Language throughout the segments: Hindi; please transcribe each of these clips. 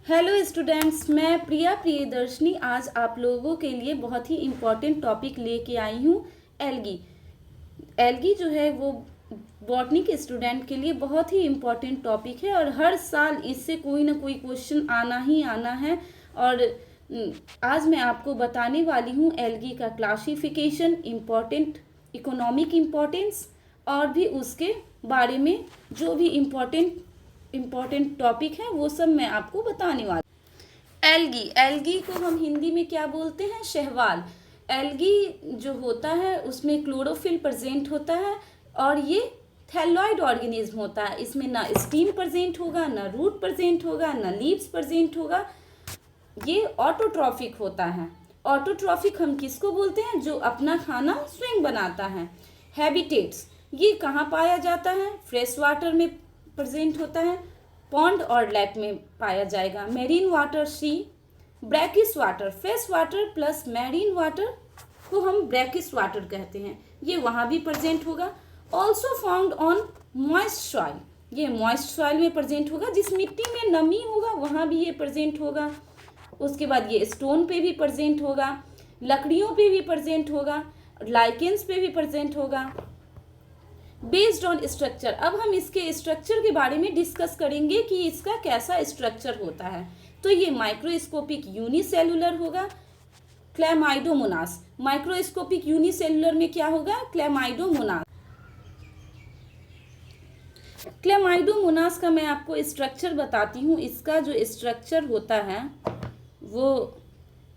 हेलो स्टूडेंट्स, मैं प्रिया प्रियदर्शनी आज आप लोगों के लिए बहुत ही इम्पोर्टेंट टॉपिक लेके आई हूँ। एल्गी एल्गी जो है वो बॉटनी के स्टूडेंट के लिए बहुत ही इम्पोर्टेंट टॉपिक है और हर साल इससे कोई ना कोई क्वेश्चन आना ही आना है। और आज मैं आपको बताने वाली हूँ एल्गी का क्लासिफिकेशन, इम्पोर्टेंट इकोनॉमिक इम्पोर्टेंस और भी उसके बारे में जो भी इम्पोर्टेंट टॉपिक है वो सब मैं आपको बताने वाली। एल्गी को हम हिंदी में क्या बोलते हैं? शैवाल। एल्गी जो होता है उसमें क्लोरोफिल प्रेजेंट होता है और ये थैलॉइड ऑर्गेनिज्म होता है। इसमें ना स्टीम प्रेजेंट होगा, ना रूट प्रेजेंट होगा, ना लीव्स प्रेजेंट होगा। ये ऑटोट्रॉफिक होता है। ऑटोट्रॉफिक हम किसको बोलते हैं? जो अपना खाना स्वयं बनाता है। हैबिटेट्स, ये कहाँ पाया जाता है? फ्रेश वाटर में प्रेजेंट होता है, पॉन्ड और लेक में पाया जाएगा। Marine water sea, brackish water, fresh water plus marine water को हम ब्रैकिश वाटर कहते हैं, ये वहाँ भी प्रेजेंट होगा। Also found on moist soil, ये मॉइस्ट सॉइल में प्रेजेंट होगा। जिस मिट्टी में नमी होगा वहाँ भी ये प्रेजेंट होगा। उसके बाद ये स्टोन पे भी प्रेजेंट होगा, लकड़ियों पे भी प्रेजेंट होगा, लाइकेंस पे भी प्रेजेंट होगा। बेस्ड ऑन स्ट्रक्चर, अब हम इसके स्ट्रक्चर के बारे में डिस्कस करेंगे कि इसका कैसा स्ट्रक्चर होता है। तो ये माइक्रोस्कोपिक यूनिसेलुलर होगा। क्लैमाइडोमोनास, माइक्रोस्कोपिक यूनिसेलुलर में क्या होगा? क्लैमाइडोमोनास। क्लैमाइडोमोनास का मैं आपको स्ट्रक्चर बताती हूँ। इसका जो स्ट्रक्चर होता है वो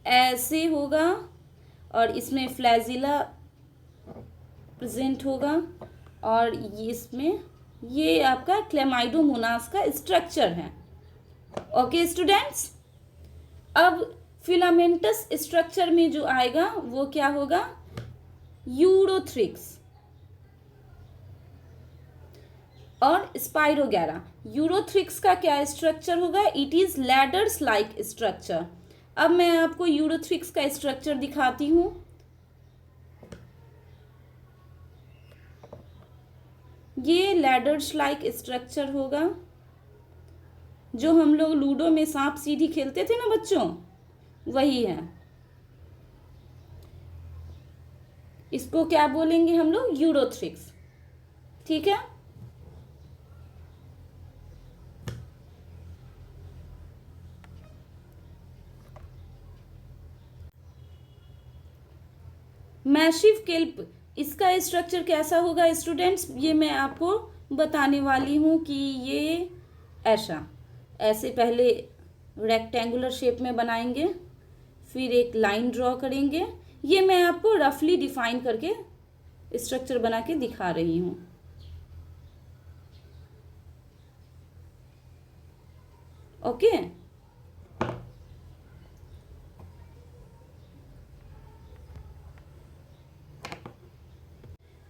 ऐसे होगा और इसमें फ्लैजिला प्रेजेंट होगा और इसमें ये आपका क्लैमाइडोमोनास का स्ट्रक्चर है। ओके स्टूडेंट्स, अब फिलामेंटस स्ट्रक्चर में जो आएगा वो क्या होगा? यूरोथ्रिक्स और स्पाइरोगैरा। यूरोथ्रिक्स का क्या स्ट्रक्चर होगा? It is ladders like structure. अब मैं आपको यूरोथ्रिक्स का स्ट्रक्चर दिखाती हूँ। ये लैडर्स लाइक स्ट्रक्चर होगा। जो हम लोग लूडो में सांप सीढ़ी खेलते थे ना बच्चों, वही है। इसको क्या बोलेंगे हम लोग? यूरोथ्रिक्स। ठीक है। मैसिव केल्प, इसका स्ट्रक्चर कैसा होगा स्टूडेंट्स? ये मैं आपको बताने वाली हूँ कि ये ऐसे पहले रेक्टेंगुलर शेप में बनाएंगे, फिर एक लाइन ड्रॉ करेंगे। ये मैं आपको रफली डिफाइन करके स्ट्रक्चर बना के दिखा रही हूँ। ओके।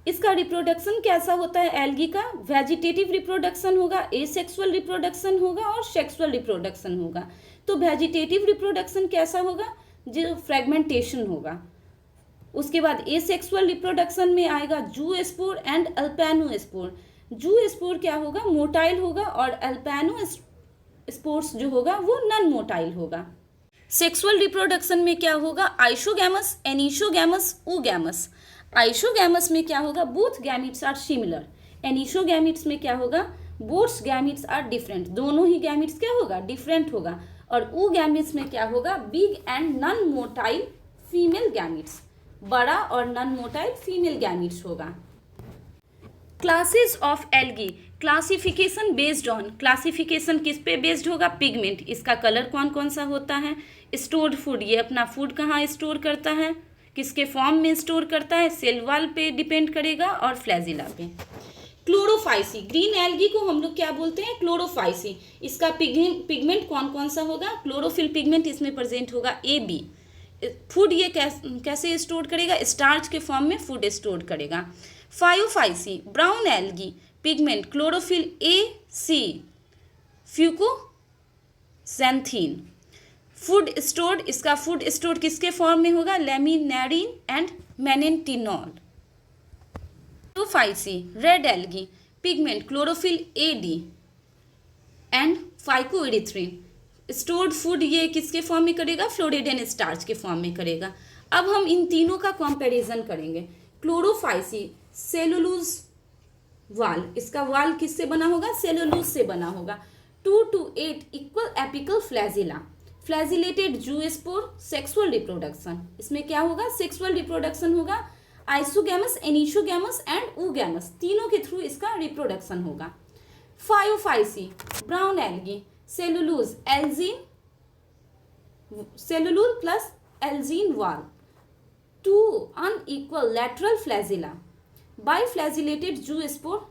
इसका रिप्रोडक्शन कैसा होता है? एल्गी का वेजिटेटिव रिप्रोडक्शन होगा, एसेक्सुअल रिप्रोडक्शन होगा और सेक्सुअल रिप्रोडक्शन होगा। तो वेजिटेटिव रिप्रोडक्शन कैसा होगा? जो फ्रेगमेंटेशन होगा। उसके बाद एसेक्सुअल रिप्रोडक्शन में आएगा जूस्पोर एंड अल्पैनोस्पोर। जूस्पोर क्या होगा? मोटाइल होगा और अल्पैनोस्पोर्स जो होगा वो नॉन मोटाइल होगा। सेक्सुअल रिप्रोडक्शन में क्या होगा? Isogamous, एनिसोगैमस, oogamous। आइसोगैमस में क्या होगा? Both gametes are similar. Anisogametes में क्या होगा? Both gametes are different. दोनों ही गैमिट्स क्या होगा? डिफरेंट होगा। और oogamous में क्या होगा? Big and non motile female gametes. बड़ा और नॉन मोटाइल फीमेल गैमिट्स होगा। Classes of algae, classification based on, classification किस पे बेस्ड होगा? पिगमेंट, इसका कलर कौन कौन सा होता है। स्टोर्ड फूड, ये अपना फूड कहाँ स्टोर करता है, किसके फॉर्म में स्टोर करता है? सेल वॉल पे डिपेंड करेगा और फ्लैजिला पे। क्लोरोफाइसी, ग्रीन एल्गी को हम लोग क्या बोलते हैं? क्लोरोफाइसी। इसका पिगमेंट कौन कौन सा होगा? क्लोरोफिल पिगमेंट इसमें प्रेजेंट होगा, AB। फूड ये कैसे स्टोर करेगा? स्टार्च के फॉर्म में फूड स्टोर करेगा। Phaeophyceae, brown algae, pigment chlorophyll AC, fucoxanthin. Food stored, इसका फूड स्टोर किसके फॉर्म में होगा? Laminarin and mannitol. फाइसी, red algae, pigment chlorophyll AD and phycoerythrin. Stored food ये किसके फॉर्म में करेगा, फ्लोरिडेन स्टार्च के फॉर्म में करेगा। अब हम इन तीनों का कंपैरिजन करेंगे। क्लोरोफाइसी सेलुलोज वाल, इसका वाल किससे बना होगा, सेलुलोज से बना होगा। 2 to 8 equal apical flagella, flagellated zoospore, sexual reproduction, इसमें क्या होगा, सेक्सुअल रिप्रोडक्शन होगा। आइसोगैमस, एनिसोगैमस एंड ऊगैमस, तीनों के थ्रू इसका रिप्रोडक्शन होगा। Phaeophyceae brown algae, cellulose algin, cellulose plus algin wall. 2 unequal lateral flagella, biflagellated zoospore,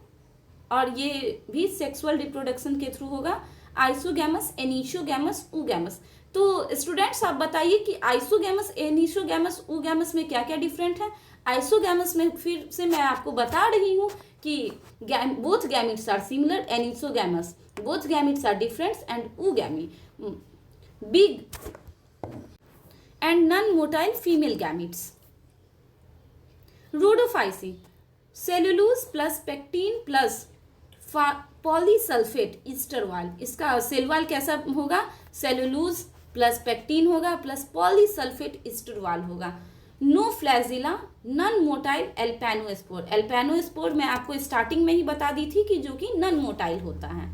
और ये भी सेक्सुअल रिप्रोडक्शन के थ्रू होगा। Isogamous, anisogamous, oogamous. तो स्टूडेंट्स आप बताइए कि आइसोगैमस, एनिसोगैमस, ऊगैमस में क्या क्या डिफरेंट है। आइसोगैमस में फिर से मैं आपको बता रही हूँ कि both gametes are similar, anisogamous both gametes are different and oogamy big and non motile female gametes. Rhodophyceae cellulose plus pectin plus polysulphate ester wall, इसका सेल वाल कैसा होगा, सेलुलोज प्लस पेक्टिन होगा प्लस पॉलीसल्फेट ईस्टर वाल होगा। No flagella, non motile aplanospore, aplanospore मैं आपको स्टार्टिंग में ही बता दी थी कि जो कि नॉन मोटाइल होता है।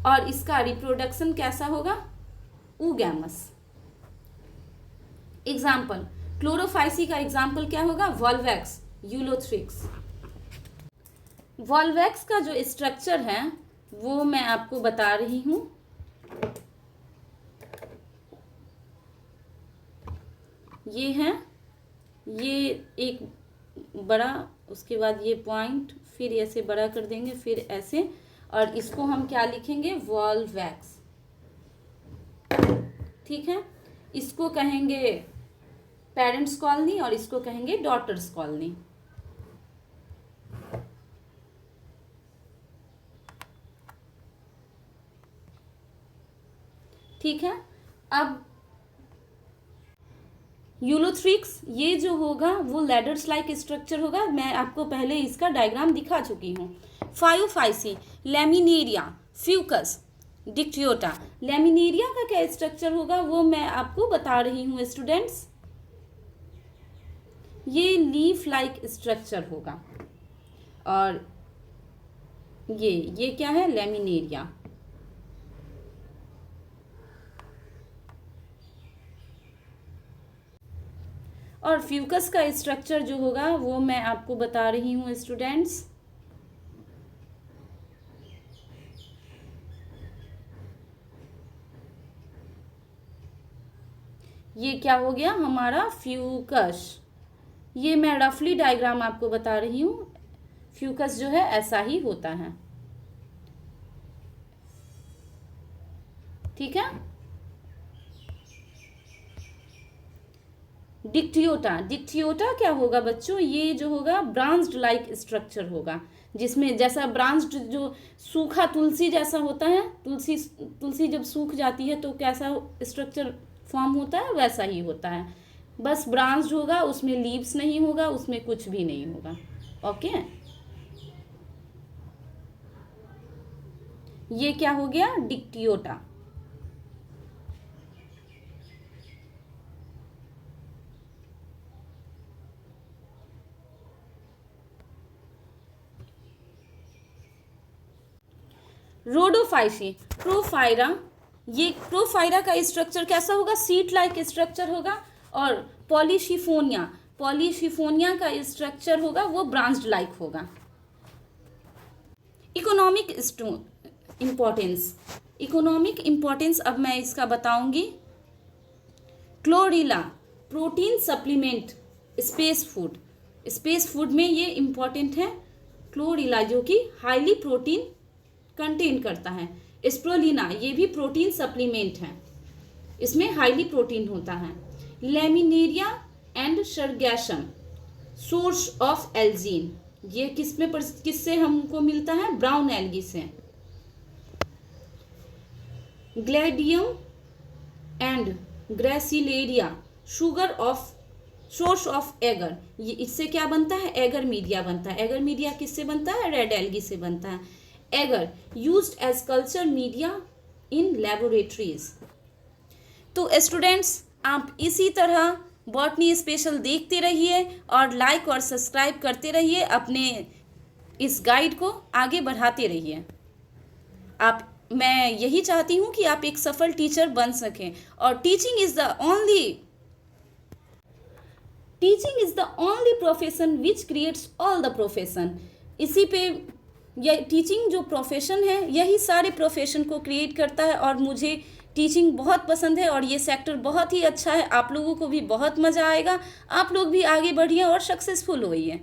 और इसका रिप्रोडक्शन कैसा होगा, ऊगैमस। एग्जाम्पल, क्लोरोफाइसी का एग्जाम्पल क्या होगा, वॉल्वैक्स, यूलोथ्रिक्स। वॉल्वैक्स का जो स्ट्रक्चर है वो मैं आपको बता रही हूं। ये है, ये एक बड़ा, उसके बाद ये पॉइंट, फिर ऐसे बड़ा कर देंगे, फिर ऐसे, और इसको हम क्या लिखेंगे, वॉल्वैक्स। ठीक है, इसको कहेंगे पेरेंट्स कॉलोनी और इसको कहेंगे डॉटर्स कॉलोनी। ठीक है, अब यूलोथ्रिक्स ये जो होगा वो लैडर्स लाइक स्ट्रक्चर होगा, मैं आपको पहले इसका डायग्राम दिखा चुकी हूँ। फायोफाइसी लैमिनेरिया, फ्यूकस, डिक्टियोटा। लैमिनेरिया का क्या स्ट्रक्चर होगा वो मैं आपको बता रही हूँ स्टूडेंट्स, ये लीफ लाइक स्ट्रक्चर होगा। और ये क्या है, लैमिनेरिया। और फ्यूकस का स्ट्रक्चर जो होगा वो मैं आपको बता रही हूँ स्टूडेंट्स, ये क्या हो गया हमारा, फ्यूकस। ये मैं रफली डायग्राम आपको बता रही हूँ, फ्यूकस जो है ऐसा ही होता है। ठीक है, डिक्टियोटा, डिक्टियोटा क्या होगा बच्चों, ये जो होगा ब्रांच्ड लाइक स्ट्रक्चर होगा, जिसमें जैसा ब्रांच्ड जो सूखा तुलसी जैसा होता है, तुलसी जब सूख जाती है तो कैसा स्ट्रक्चर फॉर्म होता है, वैसा ही होता है, बस ब्रांच्ड होगा, उसमें लीव्स नहीं होगा, उसमें कुछ भी नहीं होगा। ओके, ये क्या हो गया, डिक्टियोटा। रोडोफाइसी प्रोफाइरा, ये प्रोफाइरा का स्ट्रक्चर कैसा होगा, सीट लाइक स्ट्रक्चर होगा। और पॉलीशिफोनिया, पॉलीशिफोनिया का स्ट्रक्चर होगा वो ब्रांच्ड लाइक होगा। इकोनॉमिक इम्पोर्टेंस, इकोनॉमिक इम्पोर्टेंस अब मैं इसका बताऊंगी। Chlorella protein supplement, space food, space food में ये इम्पॉर्टेंट है क्लोरेला, जो कि हाईली प्रोटीन कंटेन करता है। स्प्रोलिना ये भी प्रोटीन सप्लीमेंट है, इसमें हाईली प्रोटीन होता है। Laminaria and Sargassum source of algin, ये किससे हमको मिलता है, ब्राउन एल्गी से। Gelidium and Gracilaria source of agar, ये इससे क्या बनता है, एगर मीडिया बनता है। एगर मीडिया किससे बनता है, रेड एल्गी से बनता है। Agar used as culture media in laboratories, तो स्टूडेंट्स, आप इसी तरह बॉटनी स्पेशल देखते रहिए और लाइक और सब्सक्राइब करते रहिए, अपने इस गाइड को आगे बढ़ाते रहिए। मैं यही चाहती हूँ कि आप एक सफल टीचर बन सकें। और teaching is the only profession which creates all the profession. इसी पे यह टीचिंग जो प्रोफेशन है, यही सारे प्रोफेशन को क्रिएट करता है। और मुझे टीचिंग बहुत पसंद है और ये सेक्टर बहुत ही अच्छा है। आप लोगों को भी बहुत मज़ा आएगा। आप लोग भी आगे बढ़िए और सक्सेसफुल होइए।